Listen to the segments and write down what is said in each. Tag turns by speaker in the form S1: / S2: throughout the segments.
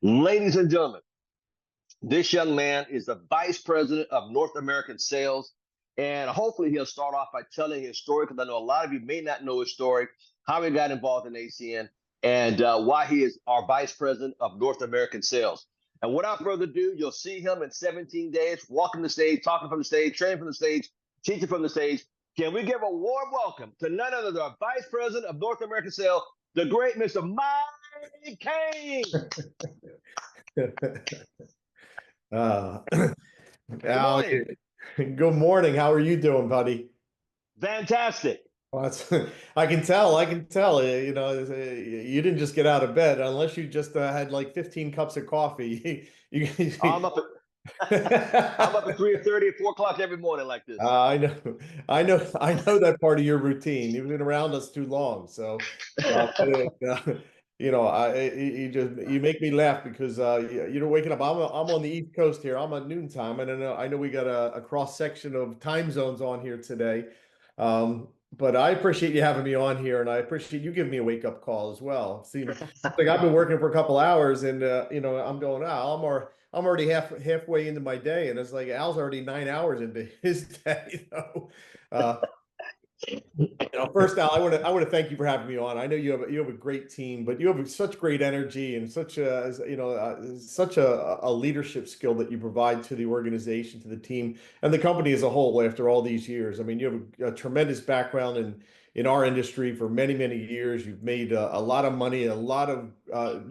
S1: Ladies and gentlemen, this young man is the vice president of North American sales. And hopefully, he'll start off by telling his story because I know a lot of you may not know his story, how he got involved in ACN, and why he is our vice president of North American sales. And without further ado, you'll see him in 17 days, walking the stage, talking from the stage, training from the stage, teaching from the stage. Can we give a warm welcome to none other than our vice president of North American sales, the great Mr. Mike Kane?
S2: Uh,
S1: Good
S2: Al,
S1: morning.
S2: good morning. How are you doing, buddy?
S1: Fantastic.
S2: Well, I can tell. I can tell. You didn't just get out of bed unless you just had like 15 cups of coffee.
S1: I'm up I'm up at 3:30, 4 o'clock every morning like this.
S2: I know, I know that part of your routine. You've been around us too long, so you make me laugh because you're waking up. I'm on the East Coast here. I'm at noontime, and I know we got a cross section of time zones on here today. But I appreciate you having me on here, and I appreciate you giving me a wake up call as well. See, like I've been working for a couple hours, and I'm going, I'm already halfway into my day, and it's like Al's already 9 hours into his day. Uh, First, Al, I want to thank you for having me on. I know you have a great team, but you have such great energy and such a leadership skill that you provide to the organization, to the team, and the company as a whole. After all these years, I mean, you have a tremendous background in our industry for many years. You've made a lot of money, a lot of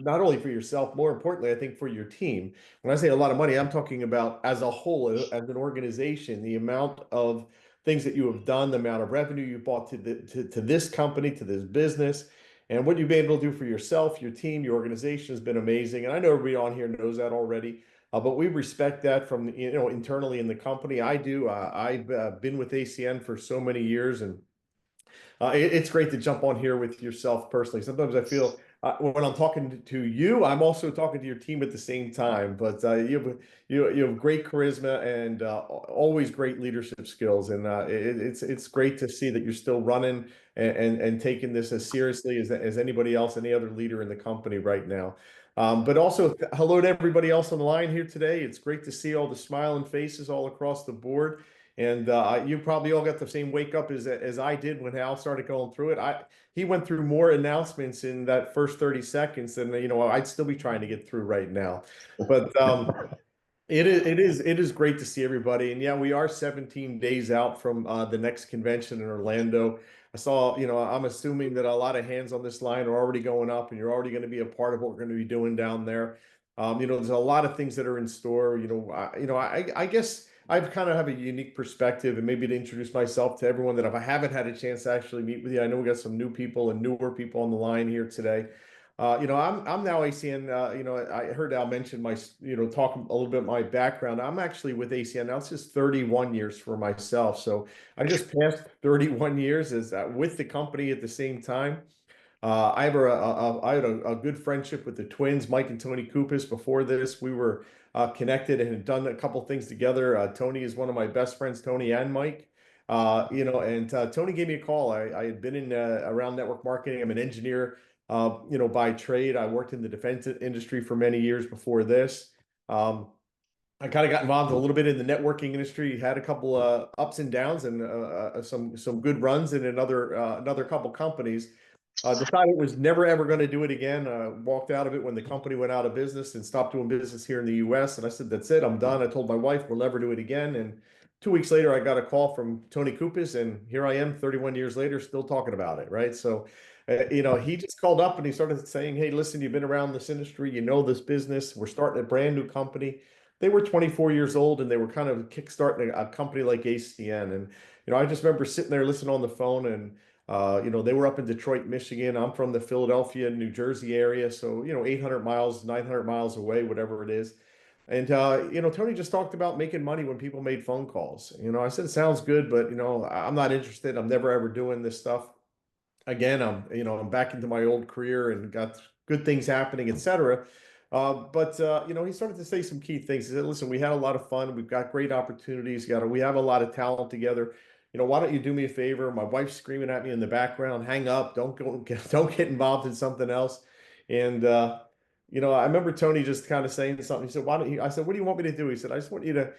S2: not only for yourself, more importantly, I think for your team. When I say a lot of money, I'm talking about as a whole, as an organization, the amount of things that you have done, the amount of revenue you brought to this company, to this business, and what you've been able to do for yourself, your team, your organization has been amazing. And I know everybody on here knows that already. But we respect that from internally in the company. I do. I've been with ACN for so many years, and it's great to jump on here with yourself personally. Sometimes I feel when I'm talking to you, I'm also talking to your team at the same time. But you have great charisma and always great leadership skills, and it's great to see that you're still running and taking this as seriously as anybody else, any other leader in the company right now. But also, hello to everybody else on the line here today. It's great to see all the smiling faces all across the board. And you probably all got the same wake up as I did when Hal started going through it. He went through more announcements in that first 30 seconds than I'd still be trying to get through right now. But it is great to see everybody. And yeah, we are 17 days out from the next convention in Orlando. I saw, I'm assuming that a lot of hands on this line are already going up, and you're already going to be a part of what we're going to be doing down there. There's a lot of things that are in store. I guess I've kind of have a unique perspective, and maybe to introduce myself to everyone that if I haven't had a chance to actually meet with you, I know we got some new people and newer people on the line here today. I'm now ACN. I heard Al mention talk a little bit my background. I'm actually with ACN now. It's just 31 years for myself. So I just passed 31 years as with the company at the same time. I had a good friendship with the twins, Mike and Tony Kupas. Before this, we were connected and had done a couple things together. Tony is one of my best friends, Tony and Mike. And Tony gave me a call. I had been in around network marketing. I'm an engineer, by trade. I worked in the defense industry for many years before this. I kind of got involved a little bit in the networking industry. Had a couple ups and downs, and some good runs in another couple companies. Decided was never ever going to do it again. Walked out of it when the company went out of business and stopped doing business here in the U.S. And I said, "That's it. I'm done." I told my wife we'll never do it again. And 2 weeks later, I got a call from Tony Kupas, and here I am, 31 years later, still talking about it. Right? So, he just called up and he started saying, "Hey, listen, you've been around this industry, you know this business. We're starting a brand new company." They were 24 years old, and they were kind of kickstarting a company like ACN. And I just remember sitting there listening on the phone, and they were up in Detroit, Michigan. I'm from the Philadelphia, New Jersey area. So, 800 miles, 900 miles away, whatever it is. And, Tony just talked about making money when people made phone calls. I said, it sounds good, but, I'm not interested. I'm never ever doing this stuff again. I'm back into my old career and got good things happening, etc. But he started to say some key things. He said, "Listen, we had a lot of fun. We've got great opportunities. We have a lot of talent together. Why don't you do me a favor?" My wife's screaming at me in the background, "Hang up! Don't go, don't get involved in something else." And I remember Tony just kind of saying something. He said, "Why don't you?" I said, "What do you want me to do?" He said, "I just want you to,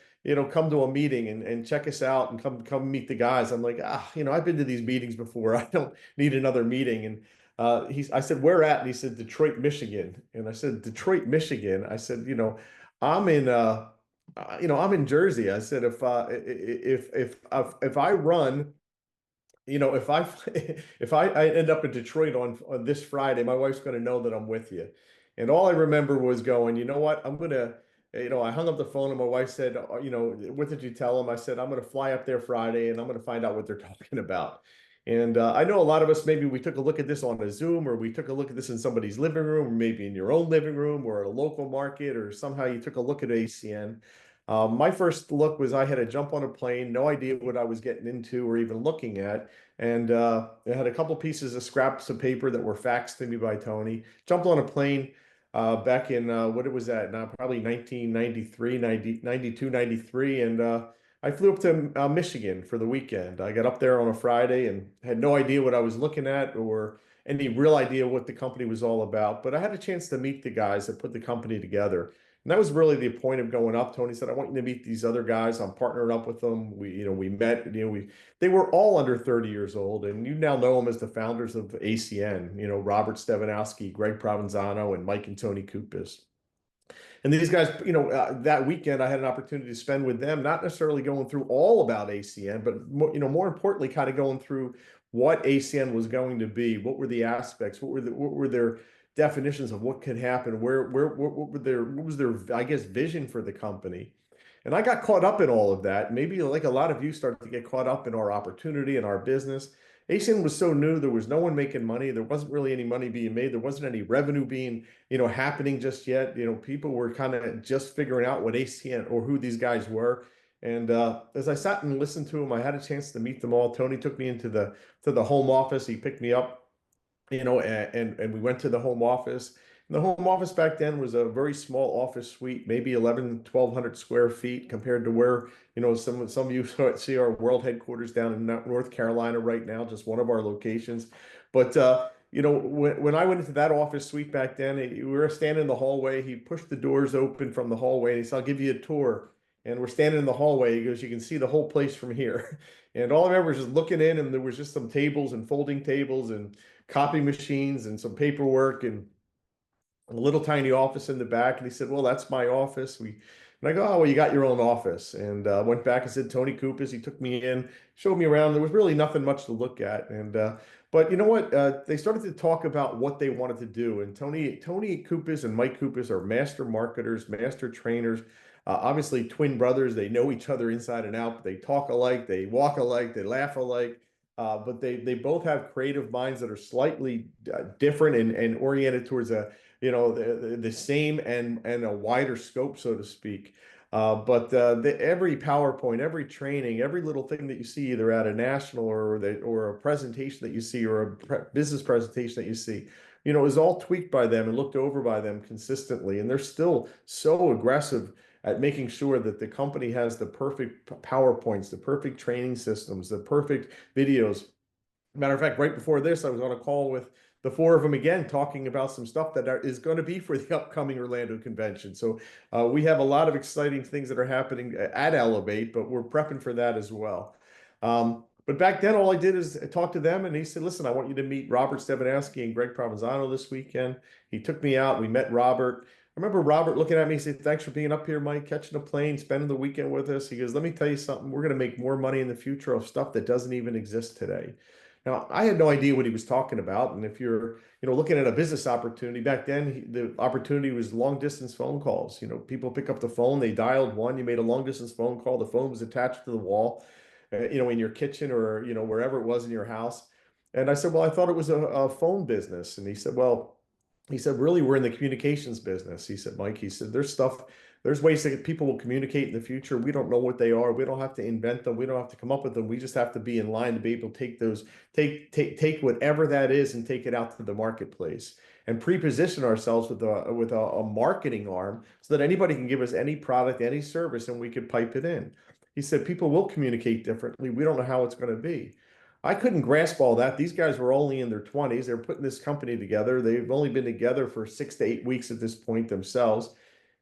S2: come to a meeting and check us out and come meet the guys." I'm like, I've been to these meetings before. I don't need another meeting. And I said, "Where at?" And he said, "Detroit, Michigan." And I said, "Detroit, Michigan." I said, I'm in, I'm in Jersey. I said, if I run, if I I end up in Detroit on this Friday, my wife's going to know that I'm with you. And all I remember was going, you know what? I hung up the phone and my wife said, what did you tell them? I said, I'm going to fly up there Friday and I'm going to find out what they're talking about. And I know a lot of us, maybe we took a look at this on a Zoom, or we took a look at this in somebody's living room, or maybe in your own living room, or at a local market, or somehow you took a look at ACN. My first look was I had to jump on a plane, no idea what I was getting into or even looking at. And I had a couple pieces of scraps of paper that were faxed to me by Tony. Jumped on a plane back in, what it was that now, probably 1993, 92, 93. And I flew up to Michigan for the weekend. I got up there on a Friday and had no idea what I was looking at or any real idea what the company was all about. But I had a chance to meet the guys that put the company together. And that was really the point of going up. Tony said, "I want you to meet these other guys. I'm partnering up with them." We met, they were all under 30 years old, and you now know them as the founders of ACN, Robert Stevanowski, Greg Provenzano, and Mike and Tony Kupas. And these guys, that weekend I had an opportunity to spend with them, not necessarily going through all about ACN, but more importantly, kind of going through what ACN was going to be, what were the aspects, what were their definitions of what could happen, what was their, I guess, vision for the company. And I got caught up in all of that. Maybe like a lot of you started to get caught up in our opportunity and our business. ACN was so new, there was no one making money. There wasn't really any money being made. There wasn't any revenue being, happening just yet. People were kind of just figuring out what ACN or who these guys were. And as I sat and listened to them, I had a chance to meet them all. Tony took me into the home office. He picked me up, and we went to the home office. And the home office back then was a very small office suite, maybe 1,100 square feet compared to where, some of you see our world headquarters down in North Carolina right now, just one of our locations. But, when I went into that office suite back then, we were standing in the hallway. He pushed the doors open from the hallway and he said, "I'll give you a tour." And we're standing in the hallway. He goes, "You can see the whole place from here." And all I remember is just looking in, and there was just some tables and folding tables and copy machines and some paperwork and a little tiny office in the back. And he said, "Well, that's my office." And I go, "Oh, well, you got your own office." And went back and said, "Tony Kupas." He took me in, showed me around. There was really nothing much to look at. And but you know what? They started to talk about what they wanted to do. And Tony Kupas and Mike Kupas are master marketers, master trainers. Obviously, twin brothers. They know each other inside and out. They talk alike. They walk alike. They laugh alike. But they both have creative minds that are slightly different and oriented towards the same and a wider scope, so to speak. But every PowerPoint, every training, every little thing that you see, either at a national or a presentation that you see, or a business presentation that you see, is all tweaked by them and looked over by them consistently. And they're still so aggressive at making sure that the company has the perfect PowerPoints, the perfect training systems, the perfect videos. Matter of fact, right before this, I was on a call with the four of them again, talking about some stuff that is going to be for the upcoming Orlando convention. So we have a lot of exciting things that are happening at Elevate, but we're prepping for that as well. But back then, all I did is talk to them, and he said, "Listen, I want you to meet Robert Stefanowski and Greg Provenzano this weekend." He took me out. We met Robert. I remember Robert looking at me and said, "Thanks for being up here, Mike, catching a plane, spending the weekend with us." He goes, "Let me tell you something. We're going to make more money in the future of stuff that doesn't even exist today." Now, I had no idea what he was talking about. And if you're, looking at a business opportunity back then, the opportunity was long distance phone calls. People pick up the phone, they dialed one, you made a long distance phone call, the phone was attached to the wall, in your kitchen or, wherever it was in your house. And I said, "Well, I thought it was a phone business." And he said, "Well," he said, "really, we're in the communications business." He said, "Mike," he said, there's ways that people will communicate in the future. We don't know what they are. We don't have to invent them. We don't have to come up with them. We just have to be in line to be able to take whatever that is and take it out to the marketplace and pre-position ourselves with a marketing arm so that anybody can give us any product, any service, and we could pipe it in." He said, "People will communicate differently. We don't know how it's going to be." I couldn't grasp all that. These guys were only in their 20s. They're putting this company together. They've only been together for 6 to 8 weeks at this point themselves.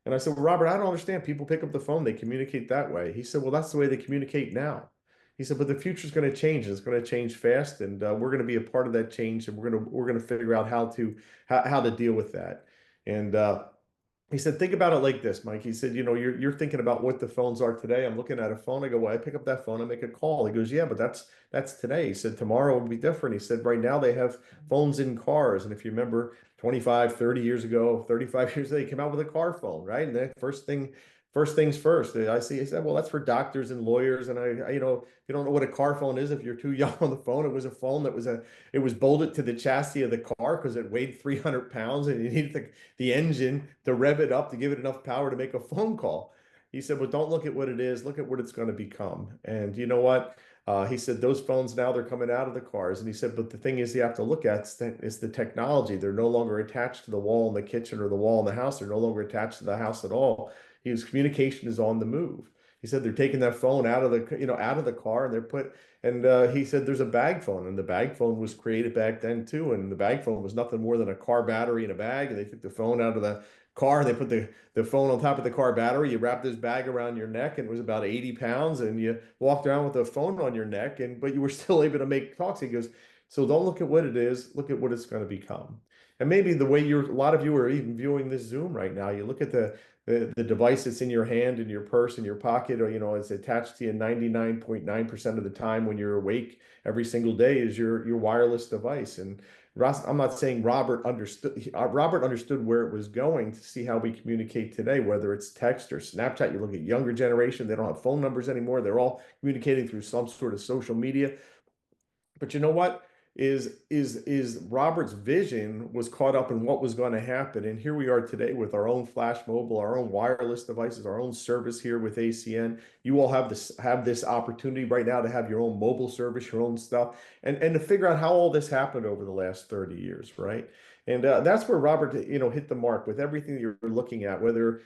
S2: And I said, well, Robert, I don't understand. People pick up the phone, they communicate that way. He said, well, that's the way they communicate now. He said, but the future's going to change. And it's going to change fast, and we're going to be a part of that change, and we're going to figure out how to deal with that. And he said, think about it like this, Mike. He said, you're thinking about what the phones are today. I'm looking at a phone. I go, well, I pick up that phone, I make a call. He goes, yeah, but that's today. He said, tomorrow will be different. He said, right now they have phones in cars. And if you remember 25, 30 years ago, 35 years ago, they came out with a car phone, right? And the first things first. I see. He said, well, that's for doctors and lawyers. And if you don't know what a car phone is, if you're too young on the phone, it was a phone it was bolted to the chassis of the car because it weighed 300 pounds and you needed the engine to rev it up to give it enough power to make a phone call. He said, well, don't look at what it is, look at what it's going to become. And you know what? He said, those phones now they're coming out of the cars. And he said, but the thing is, you have to look at is the technology. They're no longer attached to the wall in the kitchen or the wall in the house. They're no longer attached to the house at all. His communication is on the move. He said they're taking that phone out of the car, and he said there's a bag phone, and the bag phone was created back then too. And the bag phone was nothing more than a car battery in a bag. And they took the phone out of the car, and they put the phone on top of the car battery. You wrapped this bag around your neck, and it was about 80 pounds. And you walked around with the phone on your neck, but you were still able to make talks. He goes, so don't look at what it is, look at what it's going to become. And maybe the way a lot of you are even viewing this Zoom right now, you look at the device that's in your hand, in your purse, in your pocket, or it's attached to you 99.9% of the time when you're awake every single day is your wireless device. And Ross, I'm not saying Robert understood where it was going to see how we communicate today, whether it's text or Snapchat. You look at younger generation, they don't have phone numbers anymore. They're all communicating through some sort of social media. But you know what? Is Robert's vision was caught up in what was going to happen. And here we are today with our own flash mobile, our own wireless devices, our own service here with ACN. You all have this opportunity right now to have your own mobile service, your own stuff, and to figure out how all this happened over the last 30 years, right? And that's where Robert, hit the mark with everything that you're looking at, whether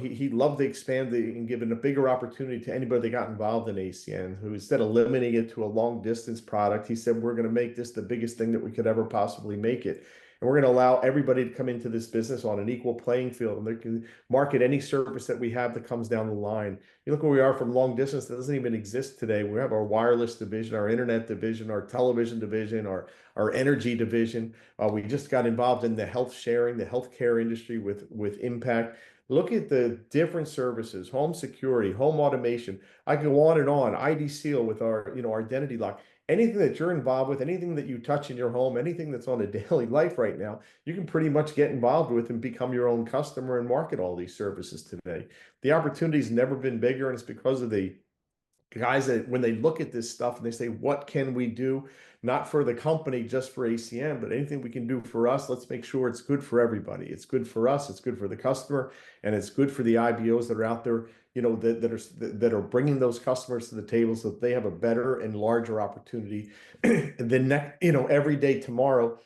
S2: he loved to expand and give a bigger opportunity to anybody that got involved in ACN, who instead of limiting it to a long distance product, he said, we're going to make this the biggest thing that we could ever possibly make it. And we're going to allow everybody to come into this business on an equal playing field, and they can market any service that we have that comes down the line. You look where we are from long distance, that doesn't even exist today. We have our wireless division, our internet division, our television division, our energy division. We just got involved in the health sharing, the healthcare industry with Impact. Look at the different services, home security, home automation. I go on and on. ID Seal with our identity lock. Anything that you're involved with, anything that you touch in your home, anything that's on a daily life right now, you can pretty much get involved with and become your own customer and market all these services today. The opportunity's never been bigger, and it's because of the guys that when they look at this stuff and they say, what can we do? Not for the company, just for ACN, but anything we can do for us, let's make sure it's good for everybody. It's good for us, it's good for the customer, and it's good for the IBOs that are out there, that are bringing those customers to the table so that they have a better and larger opportunity than every day tomorrow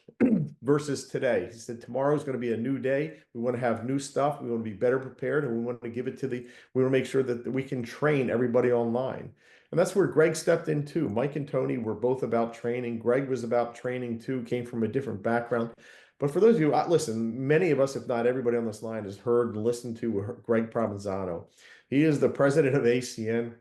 S2: versus today. He said tomorrow is going to be a new day. We want to have new stuff. We want to be better prepared, and we want to give it we want to make sure that we can train everybody online. And that's where Greg stepped in too. Mike and Tony were both about training. Greg was about training too, came from a different background. But for those of you, listen, many of us, if not everybody on this line, has heard and listened to Greg Provenzano. He is the president of ACN,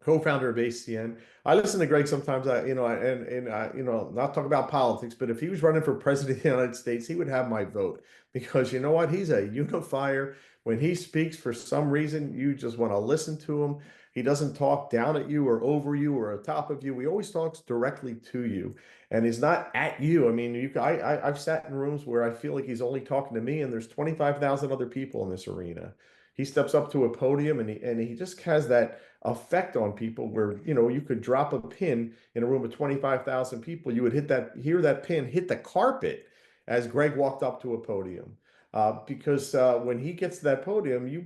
S2: co-founder of ACN. I listen to Greg sometimes, not talk about politics, but if he was running for president of the United States, he would have my vote, because you know what? He's a unifier. When he speaks, for some reason, you just want to listen to him. He doesn't talk down at you or over you or atop of you. He always talks directly to you, and he's not at you. I mean, I've sat in rooms where I feel like he's only talking to me, and there's 25,000 other people in this arena. He steps up to a podium, and he just has that effect on people where you could drop a pin in a room of 25,000 people, you would hear that pin hit the carpet as Greg walked up to a podium. Because when he gets to that podium, you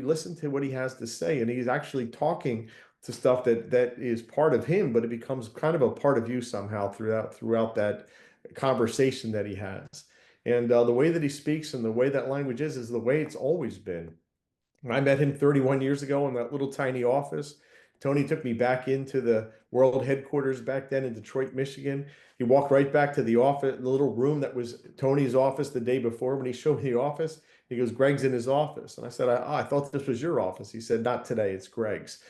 S2: listen to what he has to say, and he's actually talking to stuff that is part of him, but it becomes kind of a part of you somehow throughout that conversation that he has. And the way that he speaks and the way that language is the way it's always been. I met him 31 years ago in that little tiny office. Tony took me back into the world headquarters back then in Detroit, Michigan. He walked right back to the office, the little room that was Tony's office the day before. When he showed me the office, he goes, "Greg's in his office." And I said, I thought this was your office. He said, "Not today, it's Greg's."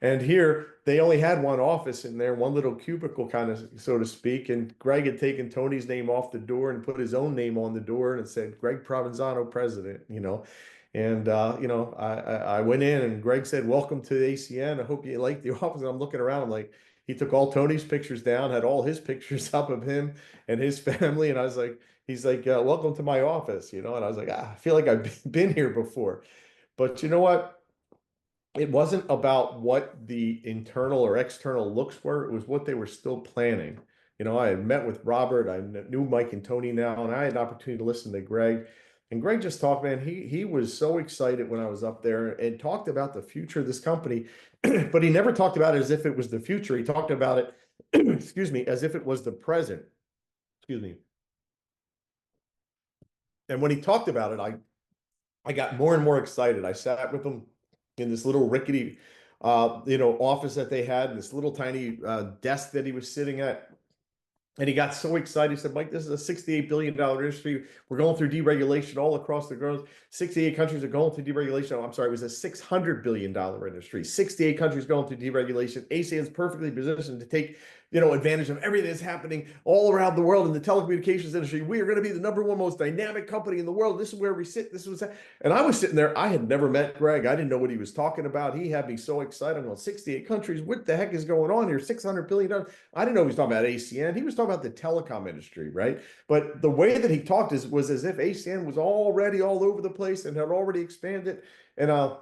S2: And here they only had one office in there, one little cubicle, kind of, so to speak. And Greg had taken Tony's name off the door and put his own name on the door, and it said Greg Provenzano, president, you know. And I went in, and Greg said, "Welcome to the ACN. I hope you like the office." And I'm looking around. I'm like, he took all Tony's pictures down, had all his pictures up of him and his family. And I was like, he's like, "Welcome to my office," you know. And I was like, I feel like I've been here before. But you know what? It wasn't about what the internal or external looks were. It was what they were still planning. You know, I had met with Robert, I knew Mike and Tony now, and I had an opportunity to listen to Greg. And Greg just talked, man, he was so excited when I was up there and talked about the future of this company, but he never talked about it as if it was the future. He talked about it, excuse me, as if it was the present. Excuse me. And when he talked about it, I got more and more excited. I sat with him in this little rickety, office that they had, this little tiny desk that he was sitting at. And he got so excited. He said, "Mike, this is a $68 billion industry. We're going through deregulation all across the globe. 68 countries are going through deregulation." Oh, I'm sorry, it was a $600 billion industry. 68 countries going through deregulation. ASEAN is perfectly positioned to take, advantage of everything that's happening all around the world in the telecommunications industry. We are going to be the number one most dynamic company in the world. This is where we sit. This was, and I was sitting there. I had never met Greg. I didn't know what he was talking about. He had me so excited. I'm going, 68 countries. What the heck is going on here? $600 billion. I didn't know he was talking about ACN. He was talking about the telecom industry, right? But the way that he talked was as if ACN was already all over the place and had already expanded. And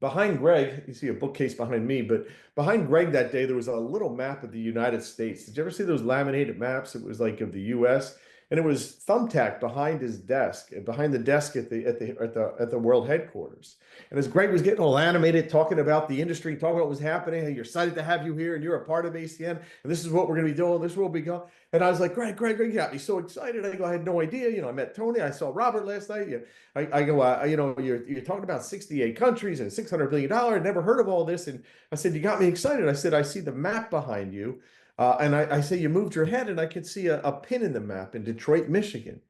S2: behind Greg, you see a bookcase behind me, but behind Greg that day, there was a little map of the United States. Did you ever see those laminated maps? It was like of the US, and it was thumbtacked behind his desk, and behind the desk at the world headquarters. And as Greg was getting all animated, talking about the industry, talking about what was happening, hey, you're excited to have you here, and you're a part of ACN, and this is what we're going to be doing, this is what we go. And I was like, Greg, you got me so excited. I go, I had no idea. I met Tony, I saw Robert last night. I go, you're talking about 68 countries and $600 billion. I never heard of all this. And I said, you got me excited. I said, I see the map behind you. And I say, you moved your head, and I could see a pin in the map in Detroit, Michigan.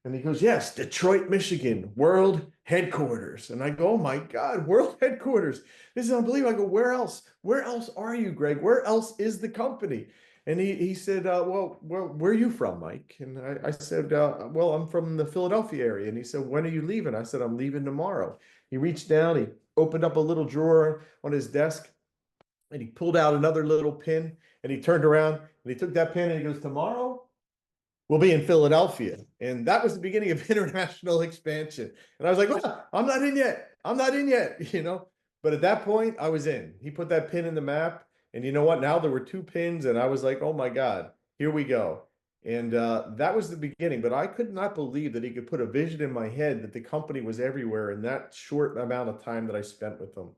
S2: And he goes, "Yes, Detroit, Michigan, world headquarters." And I go, "Oh my God, world headquarters. This is unbelievable." I go, "Where else? Where else are you, Greg? Where else is the company?" And he said, well, where are you from, Mike?" And I said, "Well, I'm from the Philadelphia area." And he said, "When are you leaving?" I said, "I'm leaving tomorrow." He reached down, he opened up a little drawer on his desk, and he pulled out another little pin, and he turned around and he took that pin and he goes, "Tomorrow we'll be in Philadelphia." And that was the beginning of international expansion. And I was like, "Well, I'm not in yet. I'm not in yet," But at that point, I was in. He put that pin in the map. And you know what? Now there were two pins, and I was like, "Oh my God, here we go." And that was the beginning. But I could not believe that he could put a vision in my head that the company was everywhere in that short amount of time that I spent with him.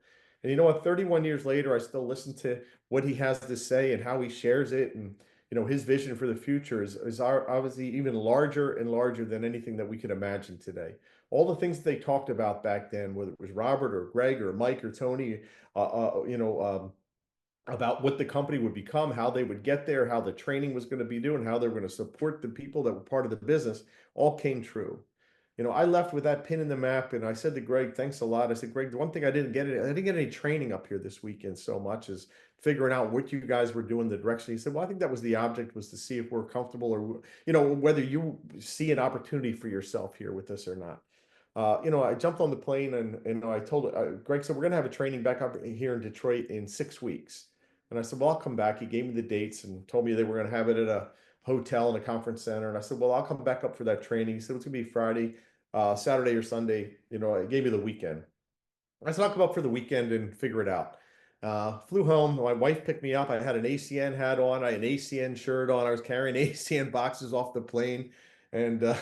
S2: And you know what? 31 years later, I still listen to what he has to say and how he shares it. And his vision for the future is obviously even larger and larger than anything that we could imagine today. All the things that they talked about back then, whether it was Robert or Greg or Mike or Tony, about what the company would become, how they would get there, how the training was going to be doing, how they were going to support the people that were part of the business, all came true. I left with that pin in the map, and I said to Greg, "Thanks a lot." I said, "Greg, the one thing I didn't get any training up here this weekend so much is figuring out what you guys were doing, the direction." He said, "Well, I think that was the object, was to see if we're comfortable, or, whether you see an opportunity for yourself here with this or not." I jumped on the plane, and I told Greg said, "We're going to have a training back up here in Detroit in 6 weeks." And I said, "Well, I'll come back." He gave me the dates and told me they were going to have it at a hotel and a conference center. And I said, "Well, I'll come back up for that training." He said, "It's going to be Friday, Saturday or Sunday." I gave me the weekend. I said, "I'll come up for the weekend and figure it out." Flew home. My wife picked me up. I had an ACN hat on. I had an ACN shirt on. I was carrying ACN boxes off the plane. And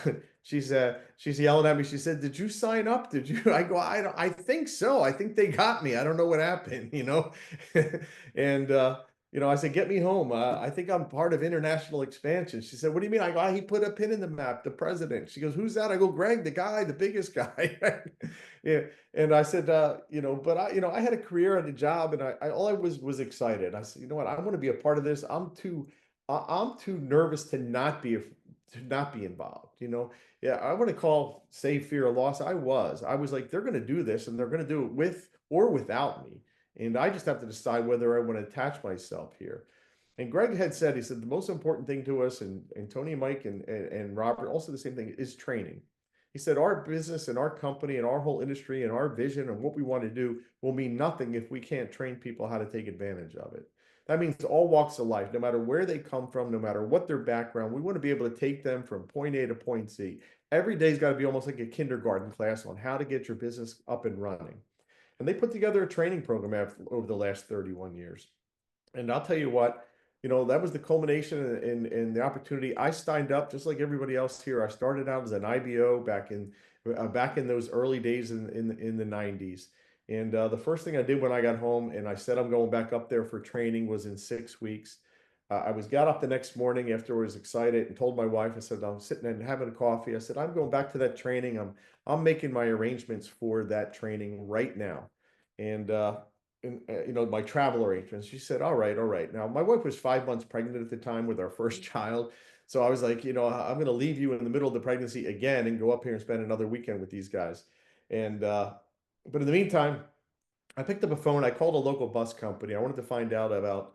S2: she's yelling at me. She said, "Did you sign up? Did you?" I go, I think so. I think they got me. I don't know what happened, And I said, get me home. I think I'm part of international expansion. She said, what do you mean? I go, "Ah, he put a pin in the map, the president." She goes, who's that? I go, Greg, the guy, the biggest guy. Yeah. And I said, but I had a career and a job, and all I was excited. I said, you know what? I want to be a part of this. I'm too nervous to not be involved. Yeah, I want to call save fear of loss. I was like, they're going to do this, and they're going to do it with or without me. And I just have to decide whether I want to attach myself here. And Greg had said, he said, the most important thing to us, and Tony and Mike and Robert, also the same thing, is training. He said, our business and our company and our whole industry and our vision and what we want to do will mean nothing if we can't train people how to take advantage of it. That means all walks of life, no matter where they come from, no matter what their background, we want to be able to take them from point A to point Z. Every day's got to be almost like a kindergarten class on how to get your business up and running. And they put together a training program over the last 31 years. And I'll tell you what, that was the culmination in the opportunity. I signed up just like everybody else here. I started out as an IBO back in those early days in the 90s. And the first thing I did when I got home and I said I'm going back up there for training was in 6 weeks. Got up the next morning after I was excited and told my wife, I said, I'm sitting and having a coffee. I said, I'm going back to that training. I'm making my arrangements for that training right now. And my travel arrangements. She said, all right, all right. Now, my wife was 5 months pregnant at the time with our first child. So I was like, I'm going to leave you in the middle of the pregnancy again and go up here and spend another weekend with these guys. But in the meantime, I picked up a phone. I called a local bus company. I wanted to find out about,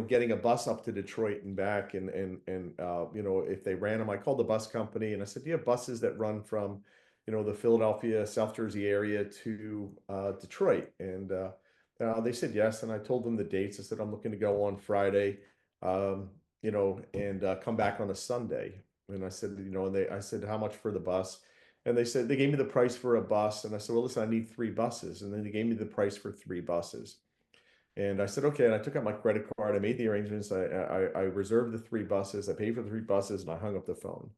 S2: getting a bus up to Detroit and back, and if they ran them. I called the bus company and I said, "Do you have buses that run from, the Philadelphia, South Jersey area to Detroit?" And they said yes. And I told them the dates. I said, "I'm looking to go on Friday, and come back on a Sunday." And I said, I said, "How much for the bus?" And they gave me the price for a bus. And I said, "Well, listen, I need 3 buses." And then they gave me the price for 3 buses. And I said, okay. And I took out my credit card. I made the arrangements. I reserved the 3 buses. I paid for the 3 buses and I hung up the phone.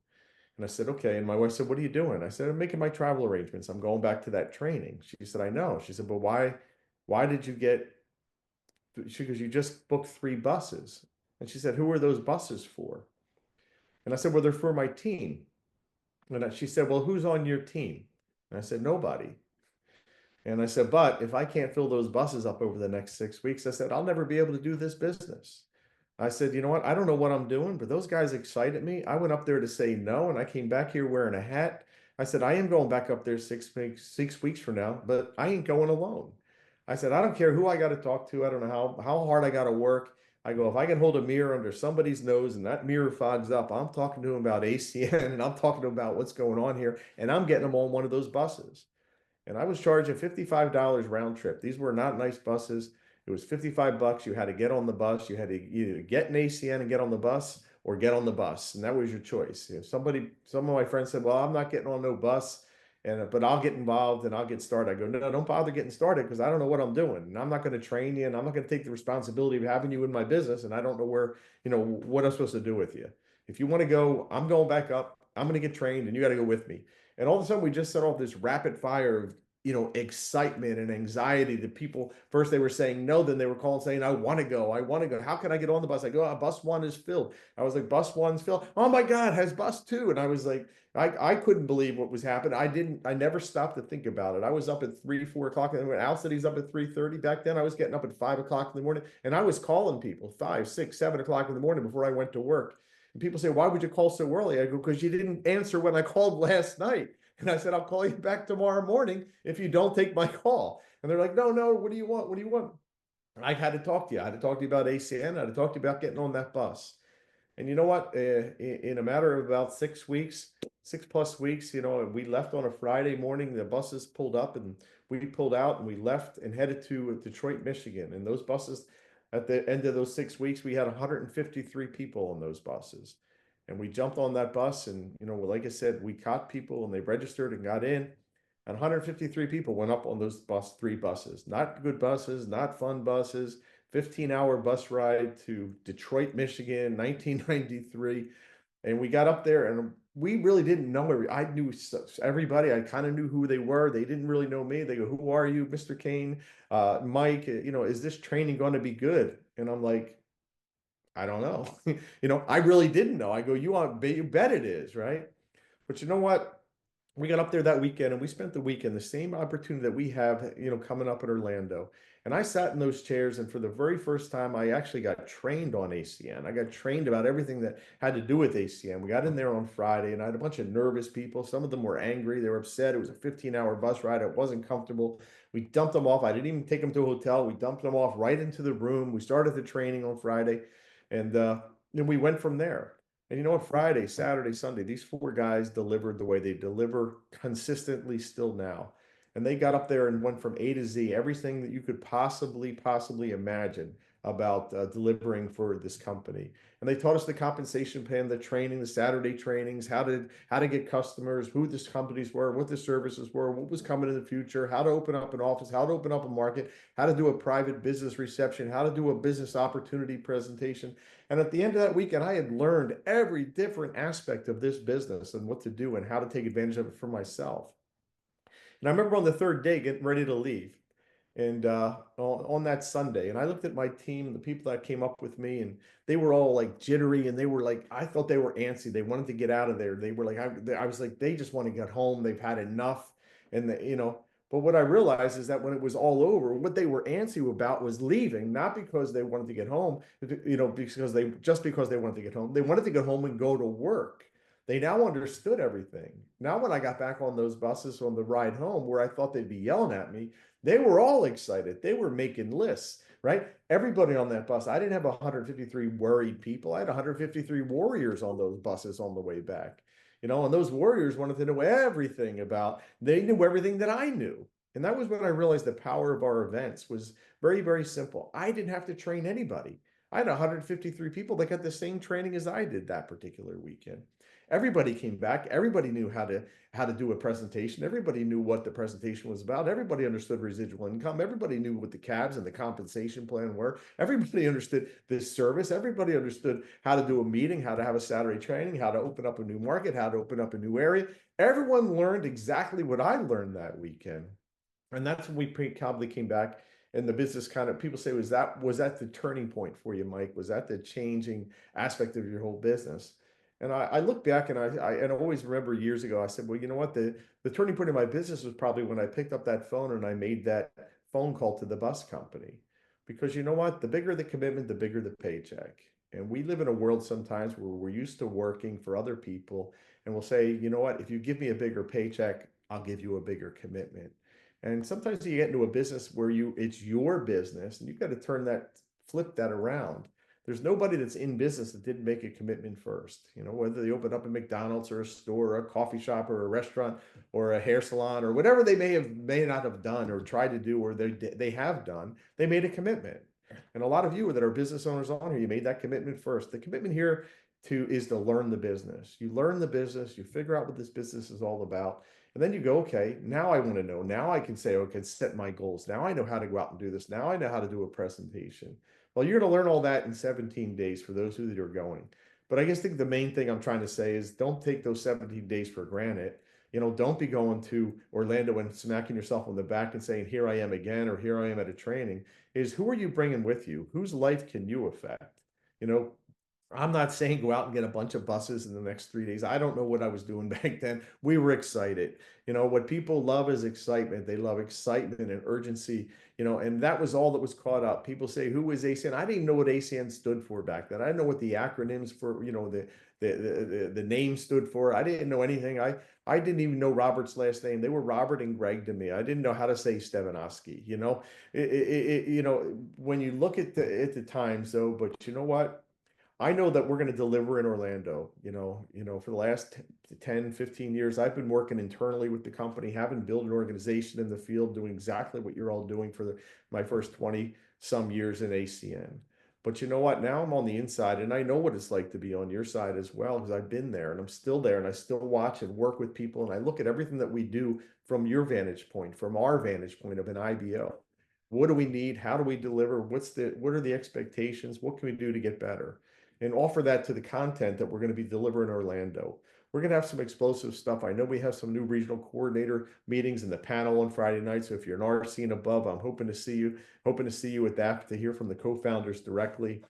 S2: And I said, okay. And my wife said, "What are you doing?" I said, "I'm making my travel arrangements. I'm going back to that training." She said, "I know." She said, "But why did you get, she goes, you just booked 3 buses." And she said, "Who are those buses for?" And I said, "Well, they're for my team." And she said, "Well, who's on your team?" And I said, "Nobody." And I said, "But if I can't fill those buses up over the next 6 weeks," I said, "I'll never be able to do this business." I said, "You know what? I don't know what I'm doing, but those guys excited me. I went up there to say no, and I came back here wearing a hat." I said, "I am going back up there 6 weeks from now, but I ain't going alone." I said, "I don't care who I got to talk to. I don't know how hard I got to work." I go, "If I can hold a mirror under somebody's nose and that mirror fogs up, I'm talking to them about ACN and I'm talking to them about what's going on here, and I'm getting them on one of those buses." And I was charging $55 round trip. These were not nice buses. It was $55. You had to get on the bus. You had to either get an ACN and get on the bus or get on the bus. And that was your choice. Some of my friends said, "Well, I'm not getting on no bus, but I'll get involved and I'll get started." I go, "No, don't bother getting started because I don't know what I'm doing. And I'm not going to train you and I'm not going to take the responsibility of having you in my business. And I don't know what I'm supposed to do with you. If you want to go, I'm going back up. I'm going to get trained and you got to go with me." And all of a sudden, we just set off this rapid fire of excitement and anxiety that people first they were saying no, then they were calling saying, "I want to go, I want to go. How can I get on the bus?" I go, "Bus one is filled." I was like, "Bus one's filled." "Oh my God, has bus two?" And I was like, I couldn't believe what was happening. I never stopped to think about it. I was up at 3, 4 o'clock. And Al said he's up at 3:30. Back then I was getting up at 5 o'clock in the morning and I was calling people 5, 6, 7 o'clock in the morning before I went to work. And people say, "Why would you call so early?" I go, "Because you didn't answer when I called last night." And I said, "I'll call you back tomorrow morning if you don't take my call." And they're like, "No, no, what do you want? What do you want?" And I had to talk to you. I had to talk to you about ACN. I had to talk to you about getting on that bus. And you know what? In a matter of about 6 weeks, 6+ weeks, we left on a Friday morning. The buses pulled up and we pulled out and we left and headed to Detroit, Michigan. And those buses, at the end of those 6 weeks, we had 153 people on those buses. And we jumped on that bus and, like I said, we caught people and they registered and got in. And 153 people went up on those 3 buses. Not good buses, not fun buses. 15-hour bus ride to Detroit, Michigan, 1993. And we got up there and we really didn't know I knew everybody. I kind of knew who they were. They didn't really know me. They go, "Who are you, Mr. Kane? Mike, is this training going to be good?" And I'm like, I don't know. I really didn't know. I go, you bet it is, right? But you know what? We got up there that weekend and we spent the weekend, the same opportunity that we have, coming up in Orlando. And I sat in those chairs, and for the very first time, I actually got trained on ACN. I got trained about everything that had to do with ACN. We got in there on Friday, and I had a bunch of nervous people. Some of them were angry. They were upset. It was a 15-hour bus ride. It wasn't comfortable. We dumped them off. I didn't even take them to a hotel. We dumped them off right into the room. We started the training on Friday, and then we went from there. And you know what? Friday, Saturday, Sunday, these four guys delivered the way they deliver consistently still now. And they got up there and went from A to Z, everything that you could possibly imagine about delivering for this company. And they taught us the compensation plan, the training, the Saturday trainings, how to get customers, who these companies were, what the services were, what was coming in the future, how to open up an office, how to open up a market, how to do a private business reception, how to do a business opportunity presentation. And at the end of that weekend, I had learned every different aspect of this business and what to do and how to take advantage of it for myself. And I remember on the third day getting ready to leave. And on that Sunday, and I looked at my team, the people that came up with me, and they were all like jittery, and they were like, I thought they were antsy. They wanted to get out of there. They were like, I was like, they just want to get home. They've had enough. And but what I realized is that when it was all over, what they were antsy about was leaving, not because they wanted to get home, because they wanted to get home. They wanted to get home and go to work. They now understood everything. Now, when I got back on those buses on the ride home, where I thought they'd be yelling at me, they were all excited. They were making lists, right? Everybody on that bus. I didn't have 153 worried people. I had 153 warriors on those buses on the way back. And those warriors wanted to know everything they knew everything that I knew. And that was when I realized the power of our events was very, very simple. I didn't have to train anybody. I had 153 people that got the same training as I did that particular weekend. Everybody came back. Everybody knew how to do a presentation. Everybody knew what the presentation was about. Everybody understood residual income. Everybody knew what the cabs and the compensation plan were. Everybody understood this service. Everybody understood how to do a meeting, how to have a Saturday training, how to open up a new market, how to open up a new area. Everyone learned exactly what I learned that weekend. And that's when we probably came back, and the business kind of, people say, was that the turning point for you, Mike? Was that the changing aspect of your whole business? And I look back, and I always remember years ago, I said, well, you know what? The turning point of my business was probably when I picked up that phone and I made that phone call to the bus company. Because you know what? The bigger the commitment, the bigger the paycheck. And we live in a world sometimes where we're used to working for other people, and we'll say, you know what? If you give me a bigger paycheck, I'll give you a bigger commitment. And sometimes you get into a business where it's your business, and you've got to flip that around. There's nobody that's in business that didn't make a commitment first. Whether they open up a McDonald's or a store or a coffee shop or a restaurant or a hair salon or whatever they may not have done or tried to do, or they have done, they made a commitment. And a lot of you that are business owners on here, you made that commitment first. The commitment here is to learn the business. You learn the business, you figure out what this business is all about. And then you go, okay, now I want to know. Now I can say, okay, set my goals. Now I know how to go out and do this. Now I know how to do a presentation. Well, you're going to learn all that in 17 days for those who are going. But I think the main thing I'm trying to say is don't take those 17 days for granted. Don't be going to Orlando and smacking yourself on the back and saying, here I am again, or here I am at a training. Is who are you bringing with you? Whose life can you affect? You know, I'm not saying go out and get a bunch of buses in the next 3 days. I don't know what I was doing back then. We were excited. What people love is excitement. They love excitement and urgency, and that was all that was caught up. People say, who is ACN? I didn't even know what ACN stood for back then. I didn't know what the acronyms for, the name stood for. I didn't know anything. I didn't even know Robert's last name. They were Robert and Greg to me. I didn't know how to say Stevanovsky. When you look at the times though, but you know what? I know that we're going to deliver in Orlando. For the last 10, 15 years, I've been working internally with the company, having built an organization in the field, doing exactly what you're all doing for my first 20 some years in ACN. But you know what? Now I'm on the inside, and I know what it's like to be on your side as well, because I've been there and I'm still there, and I still watch and work with people, and I look at everything that we do from your vantage point, from our vantage point of an IBO. What do we need? How do we deliver? What are the expectations? What can we do to get better? And offer that to the content that we're going to be delivering in Orlando. We're going to have some explosive stuff. I know we have some new regional coordinator meetings in the panel on Friday night. So if you're an RC and above, I'm hoping to see you at that to hear from the co-founders directly.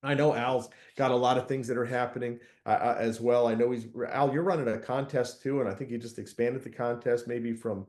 S2: I know Al's got a lot of things that are happening as well. I know Al, you're running a contest too, and I think you just expanded the contest maybe from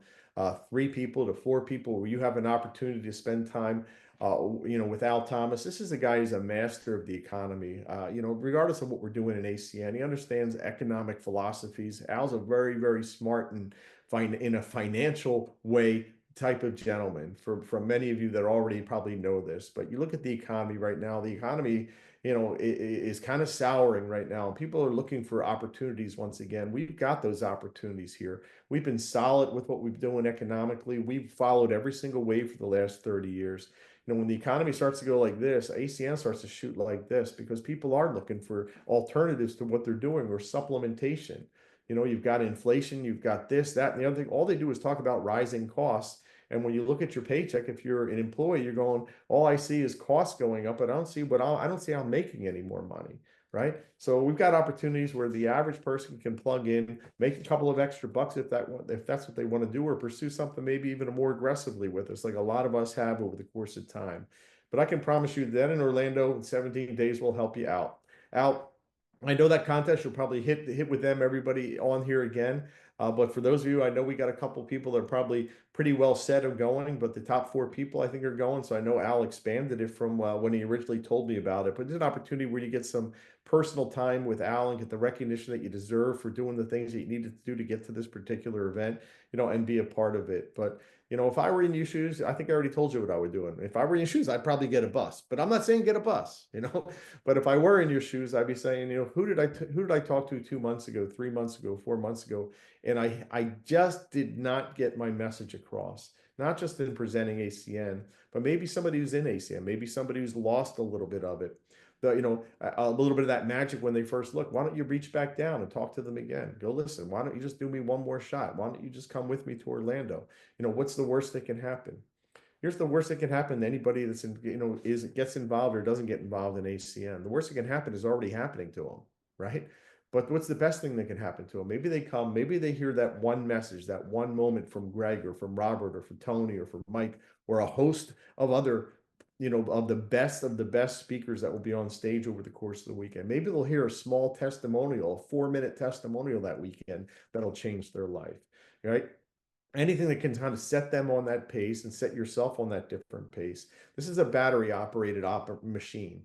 S2: 3 people to 4 people, where you have an opportunity to spend time, with Al Thomas. This is a guy who's a master of the economy. Regardless of what we're doing in ACN, he understands economic philosophies. Al's a very, very smart and in a financial way type of gentleman. From many of you that already probably know this, but you look at the economy right now. The economy, is kind of souring right now. People are looking for opportunities once again. We've got those opportunities here. We've been solid with what we've doing economically. We've followed every single wave for the last 30 years. When the economy starts to go like this, ACN starts to shoot like this because people are looking for alternatives to what they're doing or supplementation. You've got inflation, you've got this, that, and the other thing. All they do is talk about rising costs. And when you look at your paycheck, if you're an employee, you're going, all I see is costs going up, but I don't see how I'm making any more money, right? So we've got opportunities where the average person can plug in, make a couple of extra bucks if that's what they want to do, or pursue something maybe even more aggressively with us, like a lot of us have over the course of time. But I can promise you that in Orlando in 17 days will help you out. Out. I know that contest you'll probably hit with them, everybody on here again. But for those of you, I know we got a couple people that are probably pretty well set of going, but the top 4 people I think are going. So I know Al expanded it from when he originally told me about it. But it's an opportunity where you get some personal time with Al and get the recognition that you deserve for doing the things that you needed to do to get to this particular event, and be a part of it. But if I were in your shoes, I think I already told you what I would do. If I were in your shoes, I'd probably get a bus. But I'm not saying get a bus, But if I were in your shoes, I'd be saying, who did I talk to 2 months ago, 3 months ago, 4 months ago, and I just did not get my message across, not just in presenting ACN, but maybe somebody who's in ACN, maybe somebody who's lost a little bit of it. A little bit of that magic when they first look. Why don't you reach back down and talk to them again? Go, listen, why don't you just do me one more shot? Why don't you just come with me to Orlando? What's the worst that can happen? Here's the worst that can happen to anybody that's gets involved or doesn't get involved in ACN. The worst that can happen is already happening to them, right? But what's the best thing that can happen to them? Maybe they come, maybe they hear that one message, that one moment from Greg or from Robert or from Tony or from Mike or a host of other, of the best speakers that will be on stage over the course of the weekend. Maybe they'll hear a small testimonial, a 4-minute testimonial that weekend that'll change their life, right? Anything that can kind of set them on that pace and set yourself on that different pace. This is a battery operated machine.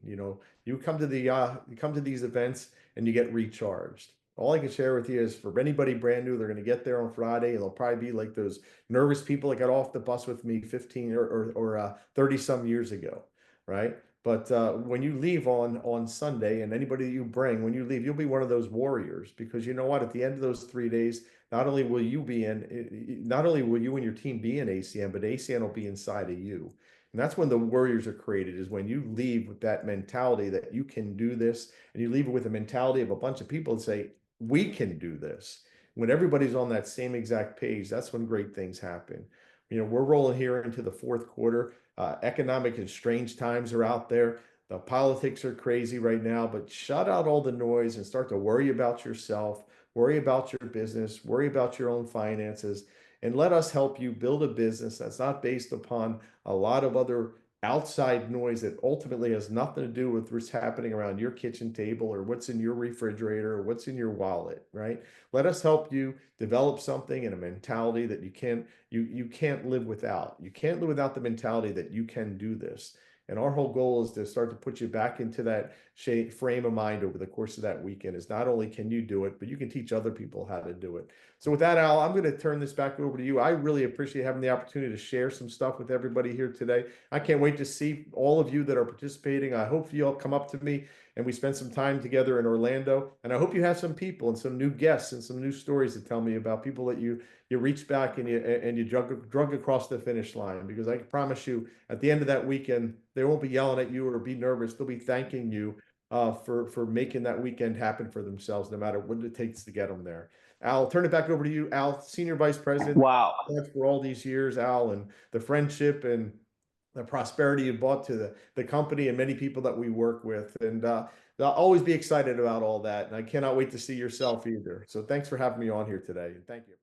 S2: You come to these events and you get recharged. All I can share with you is for anybody brand new, they're going to get there on Friday and they'll probably be like those nervous people that got off the bus with me 15 or 30 some years ago, right? But when you leave on Sunday, and anybody that you bring, when you leave, you'll be one of those warriors, because you know what? At the end of those 3 days, not only will you and your team be in ACN, but ACN will be inside of you. And that's when the warriors are created, is when you leave with that mentality that you can do this, and you leave it with a mentality of a bunch of people that say, we can do this. When everybody's on that same exact page, that's when great things happen. We're rolling here into the fourth quarter. Economic and strange times are out there. The politics are crazy right now, but shut out all the noise and start to worry about yourself, worry about your business, worry about your own finances, and let us help you build a business that's not based upon a lot of other outside noise that ultimately has nothing to do with what's happening around your kitchen table or what's in your refrigerator or what's in your wallet, right? Let us help you develop something and a mentality that you can't live without. You can't live without the mentality that you can do this. And our whole goal is to start to put you back into that frame of mind over the course of that weekend. Is not only can you do it, but you can teach other people how to do it. So with that, Al, I'm going to turn this back over to you. I really appreciate having the opportunity to share some stuff with everybody here today. I can't wait to see all of you that are participating. I hope you all come up to me and we spend some time together in Orlando. And I hope you have some people and some new guests and some new stories to tell me about people that you reached back and you drug across the finish line. Because I can promise you, at the end of that weekend, they won't be yelling at you or be nervous. They'll be thanking you for making that weekend happen for themselves, no matter what it takes to get them there. Al, turn it back over to you. Al, Senior Vice President.
S1: Wow.
S2: For all these years, Al, and the friendship and the prosperity you brought to the company and many people that we work with. And I'll always be excited about all that. And I cannot wait to see yourself either. So thanks for having me on here today. And thank you.